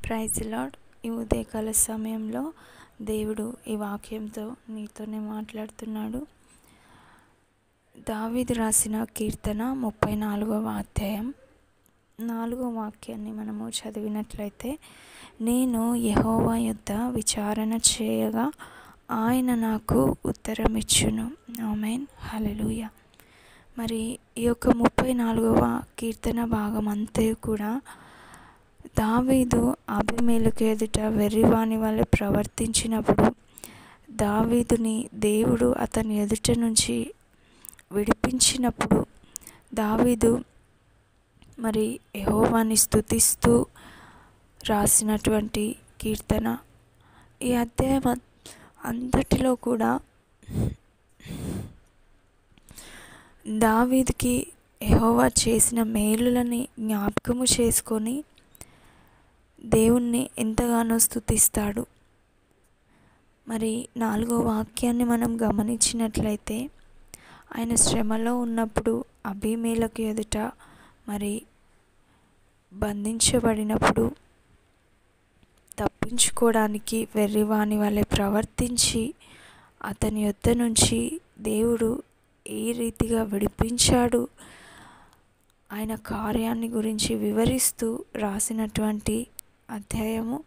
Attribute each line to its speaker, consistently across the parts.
Speaker 1: Praise lord. ఈ ఉదయకాల సమయంలో దేవుడు ఈ వాక్యంతో నీతోనే మాట్లాడుతున్నాడు. దావీదు రాసిన కీర్తన 34వ అధ్యాయం 4వ వాక్యాన్ని మనము చదివినట్లయితే, నేను యెహోవా యొద్ద విచారణ చేయగా ఆయన నాకు ఉత్తరమిచ్చును. ఆమేన్, హల్లెలూయా. మరి ఈ యొక్క 34వ కీర్తన భాగం అంతే కూడా దావీదు అబీమెలెకు ఎదుట వెర్రివాని వలె ప్రవర్తించినప్పుడు దావీదుని దేవుడు అతని ఎదుట నుంచి విడిపించినప్పుడు దావీదు మరి యెహోవాని స్తుతిస్తూ రాసినటువంటి కీర్తన. ఈ అధ్యాయం అంతటిలో కూడా దావీదుకి యెహోవా చేసిన మేలులని జ్ఞాపకము చేసుకొని దేవుణ్ణి ఎంతగానో స్తుతిస్తాడు. మరి 4వ వాక్యాన్ని మనం గమనించినట్లయితే, ఆయన శ్రమలో ఉన్నప్పుడు అబీమెలెకు ఎదుట మరి బంధించబడినప్పుడు తప్పించుకోవడానికి వెర్రివాని వలె ప్రవర్తించి అతని యొద్ద నుంచి దేవుడు ఏ రీతిగా విడిపించాడు, ఆయన కార్యాన్ని గురించి వివరిస్తూ రాసినటువంటి అధ్యాయము.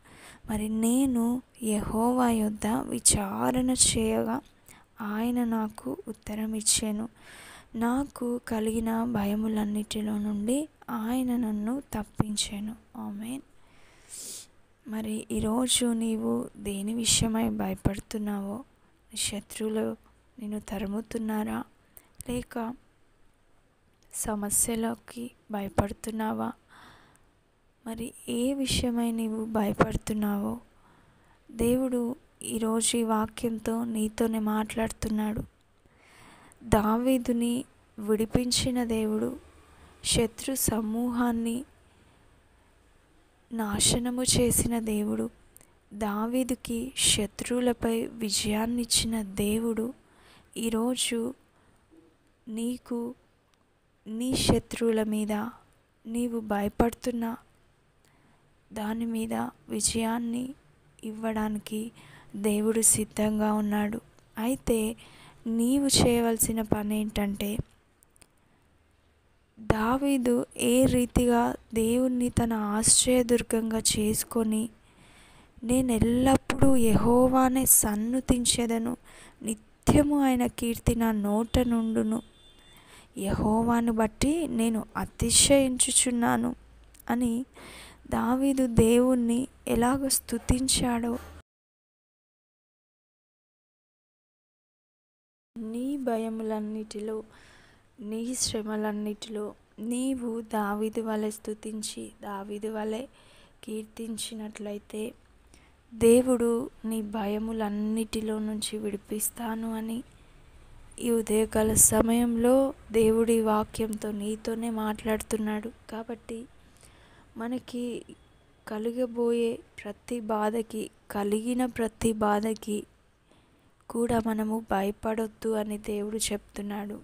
Speaker 1: మరి నేను యెహోవా యొద్ద విచారణ చేయగా ఆయన నాకు ఉత్తరం ఇచ్చెను. నాకు కలిగిన భయములన్నిటిలో నుండి ఆయన నన్ను తప్పించెను. ఆమేన్. మరి ఈరోజు నీవు దేని విషయమై భయపడుతున్నావో? శత్రువులు నిన్ను తరుముతున్నారా? లేక సమస్యలోకి భయపడుతున్నావా? మరి ఏ విషయమై నీవు భయపడుతున్నావో దేవుడు ఈరోజు ఈ వాక్యంతో నీతోనే మాట్లాడుతున్నాడు. దావీదుని విడిపించిన దేవుడు, శత్రు సమూహాన్ని నాశనము చేసిన దేవుడు, దావీదుకి శత్రువులపై విజయాన్నిచ్చిన దేవుడు ఈరోజు నీకు నీ శత్రువుల మీద నీవు భయపడుతున్న దాని మీద విజయాన్ని ఇవ్వడానికి దేవుడు సిద్ధంగా ఉన్నాడు. అయితే నీవు చేయవలసిన పని ఏంటంటే, దావీదు ఏ రీతిగా దేవుణ్ణి తన ఆశ్రయదుర్గంగా చేసుకొని, నేను ఎల్లప్పుడూ యెహోవానే సన్నుతించెదను, నిత్యము ఆయన కీర్తి నా నోట నుండును, యెహోవాను బట్టి నేను అతిశయించుచున్నాను అని దావీదు దేవుణ్ణి ఎలాగ స్తుతించాడో, నీ భయములన్నిటిలో, నీ శ్రమలన్నిటిలో నీవు దావీదు వలె స్తుతించి దావీదు వలె కీర్తించినట్లయితే దేవుడు నీ భయములన్నిటిలో నుంచి విడిపిస్తాను అని ఈ ఉదయకాల సమయంలో దేవుడి వాక్యంతో నీతోనే మాట్లాడుతున్నాడు. కాబట్టి మనకి కలిగబోయే ప్రతి బాధకి, కలిగిన ప్రతి బాధకి కూడా మనము భయపడొద్దు అని దేవుడు చెప్తున్నాడు.